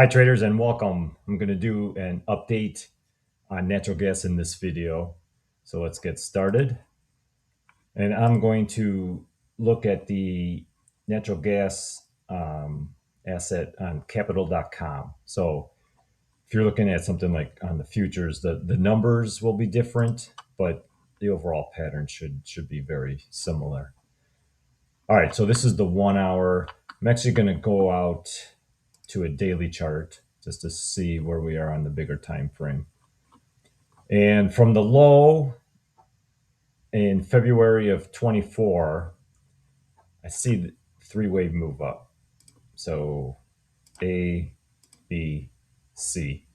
Hi traders and welcome. I'm going to do an update on natural gas in this video. So let's get started. And I'm going to look at the natural gas asset on capital.com. So if you're looking at something like on the futures, the numbers will be different, but the overall pattern should be very similar. All right, so this is the 1 hour. I'm actually going to go out to a daily chart just to see where we are on the bigger time frame. And from the low in February of 24, I see the three-wave move up. So A, B, C.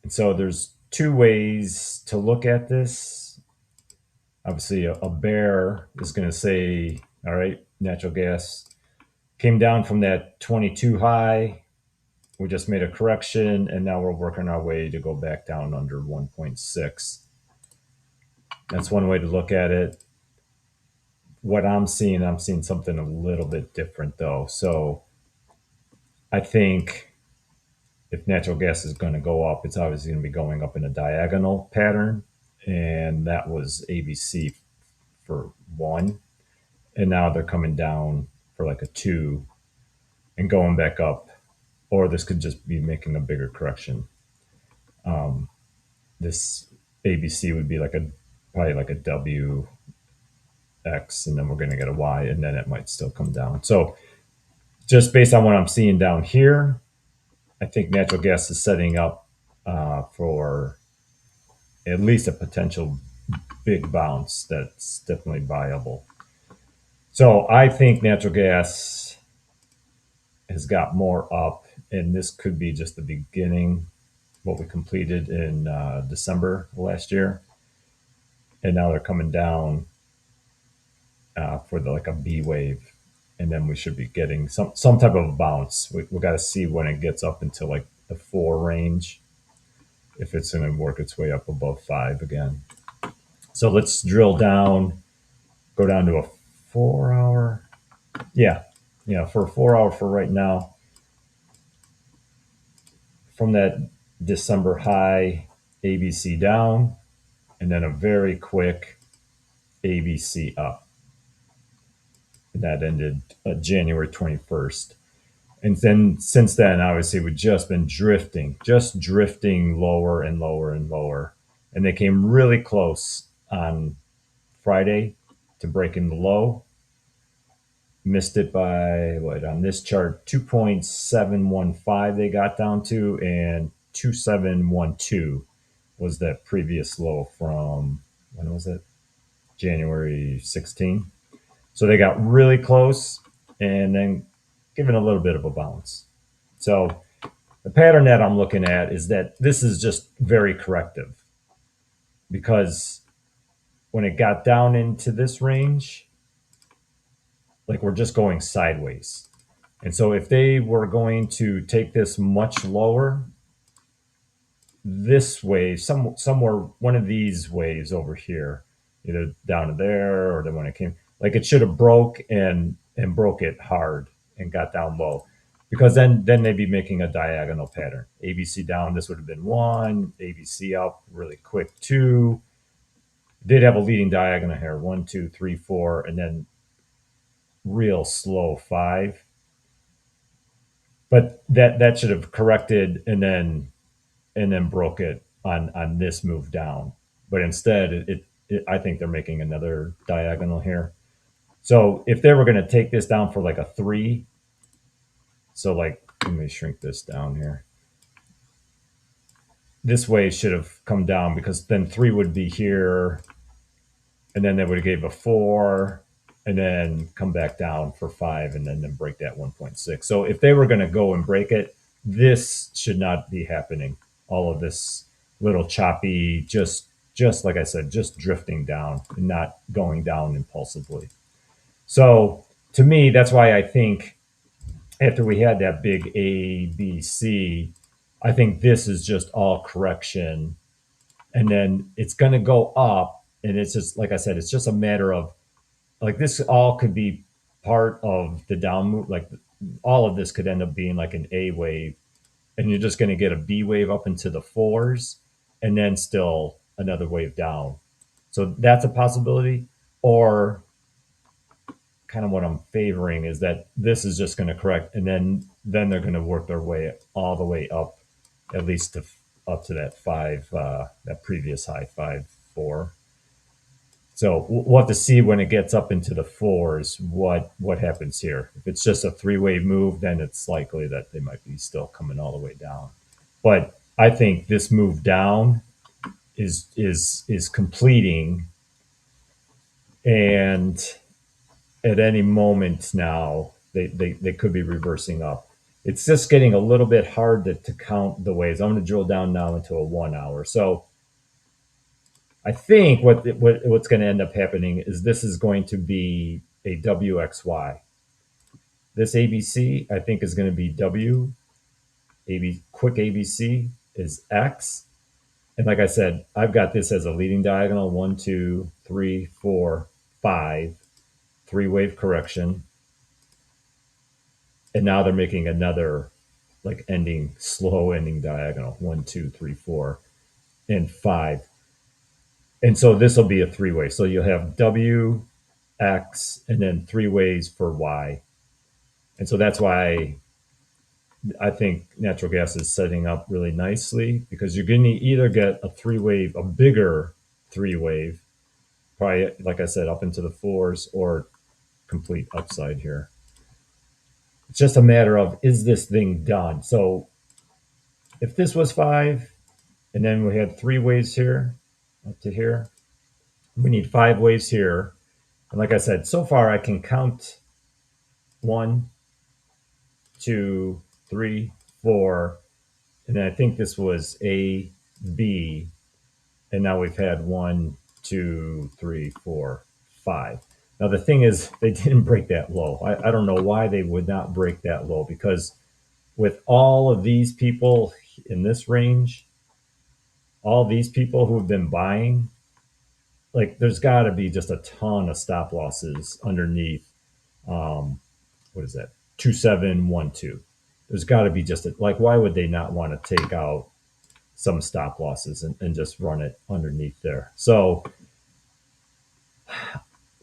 And so there's two ways to look at this. Obviously, a bear is going to say, all right, natural gas came down from that 22 high. We just made a correction, and now we're working our way to go back down under 1.6. That's one way to look at it. What I'm seeing something a little bit different though. So I think if natural gas is going to go up, it's obviously going to be going up in a diagonal pattern. And that was ABC for one. And now they're coming down for like a two and going back up. Or this could just be making a bigger correction. This ABC would be like probably like a W X, and then we're going to get a Y, and then it might still come down. So just based on what I'm seeing down here, I think natural gas is setting up for at least a potential big bounce that's definitely viable. So I think natural gas has got more up, and this could be just the beginning, what we completed in December last year. And now they're coming down for like a B wave, and then we should be getting some type of bounce. We got to see when it gets up into like the 4 range, if it's going to work its way up above 5 again. So let's drill down, go down to a 4 hour. Yeah, for a 4 hour for right now, from that December high, ABC down, and then a very quick ABC up. And that ended January 21st. And then since then, obviously, we've just been just drifting lower and lower and lower. And they came really close on Friday to breaking the low. Missed it by what on this chart, 2.715 they got down to, and 2712 was that previous low from, when was it? January 16. So they got really close and then given a little bit of a bounce. So the pattern that I'm looking at is that this is just very corrective, because when it got down into this range, like we're just going sideways. And so if they were going to take this much lower, this wave, somewhere, one of these waves over here, either down to there, or then when it came, like it should have broke and broke it hard and got down low, because then they'd be making a diagonal pattern. ABC down, this would have been 1, ABC up really quick 2. Did have a leading diagonal here, 1, 2, 3, 4, and then real slow 5. But that should have corrected and then broke it on this move down. But instead, I think they're making another diagonal here. So if they were going to take this down for like a 3, so like, let me shrink this down here. This wave should have come down, because then 3 would be here, and then they would have gave a 4, and then come back down for 5, and then break that 1.6. So if they were going to go and break it, this should not be happening. All of this little choppy, just like I said, just drifting down and not going down impulsively. So to me, that's why I think after we had that big A, B, C, I think this is just all correction. And then it's going to go up. And it's just, like I said, it's just a matter of, like, this all could be part of the down move, like all of this could end up being like an A wave, and you're just going to get a B wave up into the fours, and then still another wave down. So that's a possibility. Or kind of what I'm favoring is that this is just going to correct, and then they're going to work their way all the way up, at least to up to that five, that previous high 5.4. So we'll have to see when it gets up into the fours what happens here. If it's just a three wave move, then it's likely that they might be still coming all the way down. But I think this move down is completing, and at any moment now they could be reversing up. It's just getting a little bit hard to count the waves. I'm going to drill down now into a 1 hour. So I think what's going to end up happening is this is going to be a WXY. This ABC I think is going to be W. Quick ABC is X. And like I said, I've got this as a leading diagonal: 1, 2, 3, 4, 5, three wave correction. And now they're making another like slow ending diagonal: 1, 2, 3, 4, and 5. And so this will be a three way. So you'll have W, X, and then three ways for Y. And so that's why I think natural gas is setting up really nicely, because you're going to either get a three wave, a bigger three wave, probably, like I said, up into the fours, or complete upside here. It's just a matter of, is this thing done? So if this was 5, and then we had three waves here up to here, we need 5 waves here. And like I said, so far I can count 1, 2, 3, 4, and then I think this was A, B, and now we've had 1, 2, 3, 4, 5. Now the thing is, they didn't break that low. I don't know why they would not break that low, because with all of these people in this range, all these people who have been buying, like there's got to be just a ton of stop losses underneath. What is that? 2712. There's got to be just like, why would they not want to take out some stop losses and just run it underneath there? So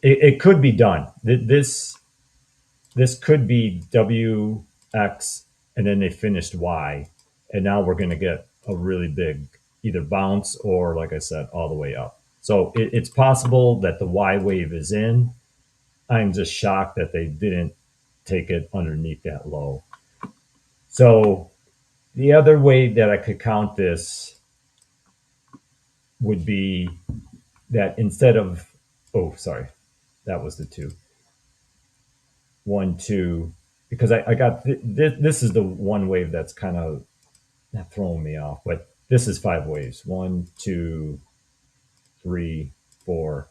it could be done. This could be WX, and then they finished Y, and now we're going to get a really big either bounce or, like I said, all the way up. So it's possible that the Y wave is in. I'm just shocked that they didn't take it underneath that low. So the other way that I could count this would be that instead of, oh, sorry, that was the 2. 1, 2, because I got this is the one wave that's kind of not throwing me off, but this is 5 waves: 1, 2, 3, 4,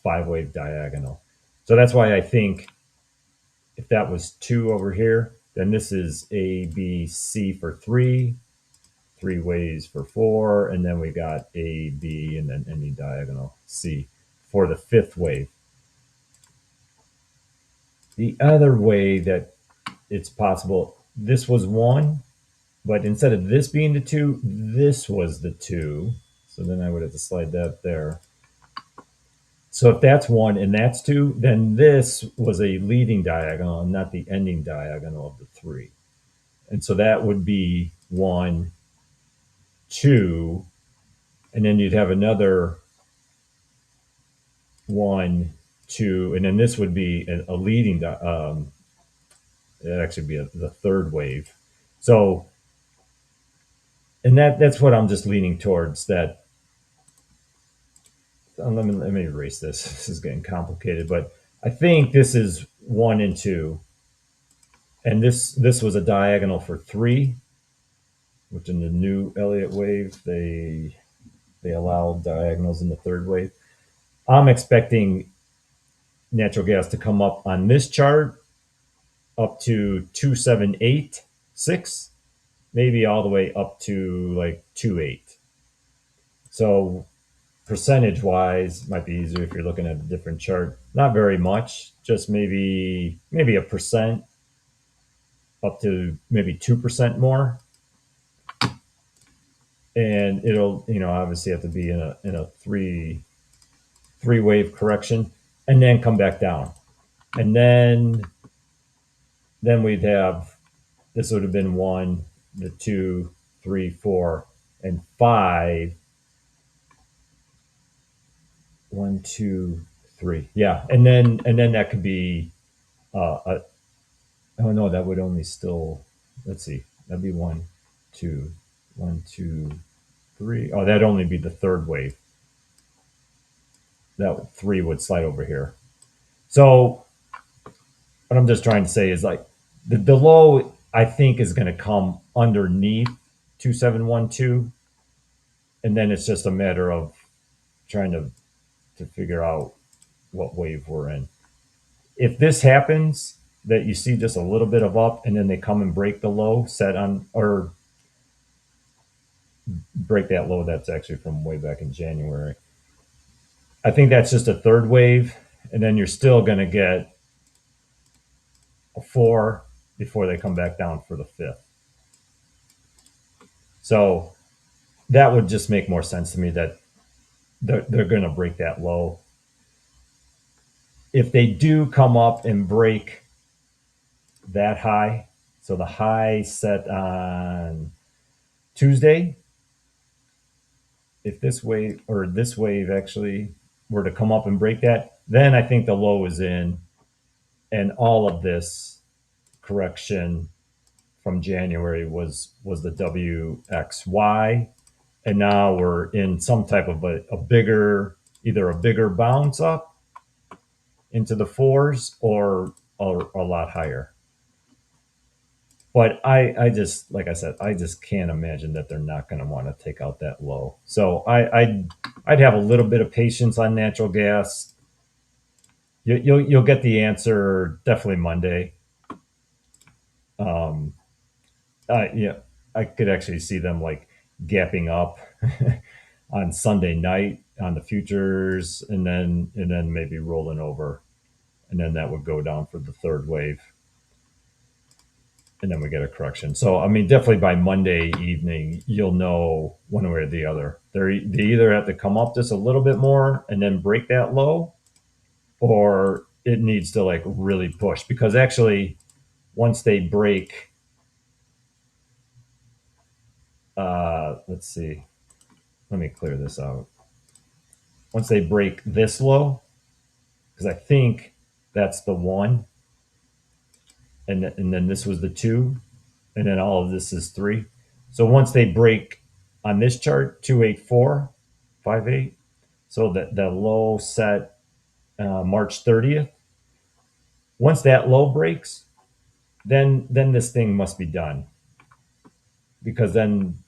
5 wave diagonal. So that's why I think if that was 2 over here, then this is A, B, C for 3, 3 waves for 4, and then we got A, B, and then any diagonal C for the 5th wave. The other way that it's possible, this was 1, but instead of this being the 2, this was the 2. So then I would have to slide that there. So if that's 1 and that's 2, then this was a leading diagonal and not the ending diagonal of the 3. And so that would be 1, 2, and then you'd have another 1, 2, and then this would be a leading, it'd actually be the 3rd wave. So, and that's what I'm just leaning towards, that. Let me erase this. This is getting complicated, but I think this is 1 and 2, and this was a diagonal for 3, which in the new Elliott wave they allow diagonals in the 3rd wave. I'm expecting natural gas to come up on this chart up to 2786, maybe all the way up to like 28. So percentage wise might be easier if you're looking at a different chart. Not very much, just maybe a percent. up to maybe 2% more, and it'll obviously have to be in a three wave correction, and then come back down, and then we'd have, this would have been one, the two, three, four, and five. One, two, three. Yeah, and then that could be oh no, that would only still, let's see, that'd be two, one, two, three. Oh, that'd only be the third wave. That three would slide over here. So what I'm just trying to say is, like, the low I think is going to come underneath 2712, and then it's just a matter of trying to figure out what wave we're in. If this happens, that you see just a little bit of up, and then they come and break the low set on, or break that low that's actually from way back in January. I think that's just a third wave, and then you're still going to get a four before they come back down for the fifth. So that would just make more sense to me, that they're going to break that low. If they do come up and break that high, so the high set on Tuesday, if this wave actually were to come up and break that, then I think the low is in, and all of this correction from January was the WXY, and now we're in some type of a bigger, either a bigger bounce up into the fours, or a lot higher. But I just, like I said, I just can't imagine that they're not going to want to take out that low. So I'd have a little bit of patience on natural gas. You'll get the answer definitely Monday. Um, yeah, I could actually see them, like, gapping up on Sunday night on the futures, and then maybe rolling over, and then that would go down for the third wave, and then we get a correction. So I mean, definitely by Monday evening, you'll know one way or the other. They either have to come up just a little bit more and then break that low, or it needs to, like, really push, because actually once they break, let's see, let me clear this out. Once they break this low, because I think that's the one, and then this was the two, and then all of this is three. So once they break on this chart 28458, so that the low set March 30th, once that low breaks, then this thing must be done, because then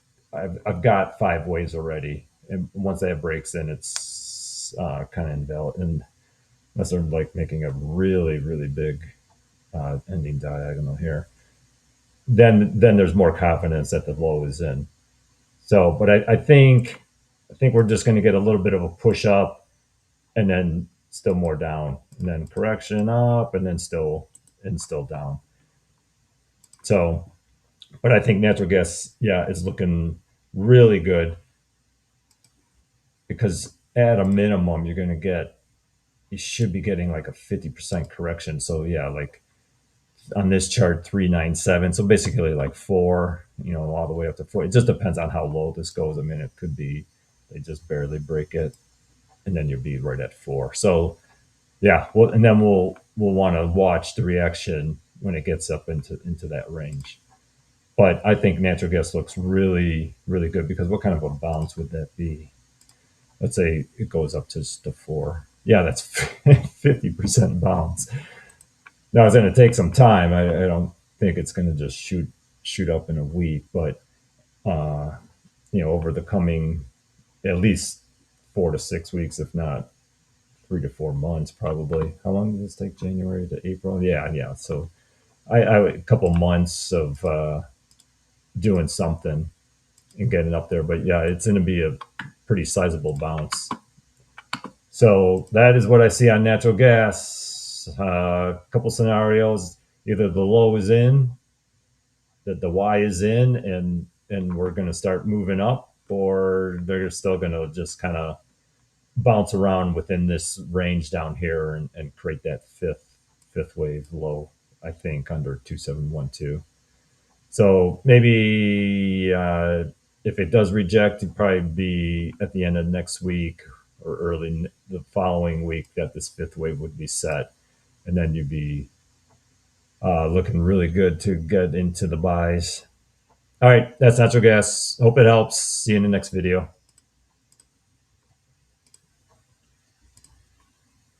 I've got five waves already, and once that breaks, then it's kind of invalid, and unless they're, like, making a really really big ending diagonal here, then there's more confidence that the low is in. So, but I think we're just going to get a little bit of a push up, and then still more down, and then correction up, and then still down. So, but I think natural gas, yeah, is looking really good, because at a minimum you should be getting like a 50% correction. So yeah, like on this chart 397, so basically like four, all the way up to four. It just depends on how low this goes. I mean, it could be they just barely break it, and then you'll be right at four. So yeah, well, and then we'll want to watch the reaction when it gets up into that range. But I think natural gas looks really really good, because what kind of a bounce would that be? Let's say it goes up to four. Yeah, that's 50% bounce. Now it's going to take some time. I don't think it's going to just shoot up in a week, but over the coming at least 4 to 6 weeks, if not 3 to 4 months, probably. How long does this take? January to April? Yeah. So I a couple months of doing something and getting up there, but yeah, it's going to be a pretty sizable bounce. So that is what I see on natural gas. A couple scenarios: either the low is in, that the Y is in and we're going to start moving up, or they're still going to just kind of bounce around within this range down here and create that fifth wave low, I think, under 2712. So maybe if it does reject, it'd probably be at the end of next week or early the following week that this fifth wave would be set, and then you'd be looking really good to get into the buys. All right, that's natural gas. Hope it helps. See you in the next video.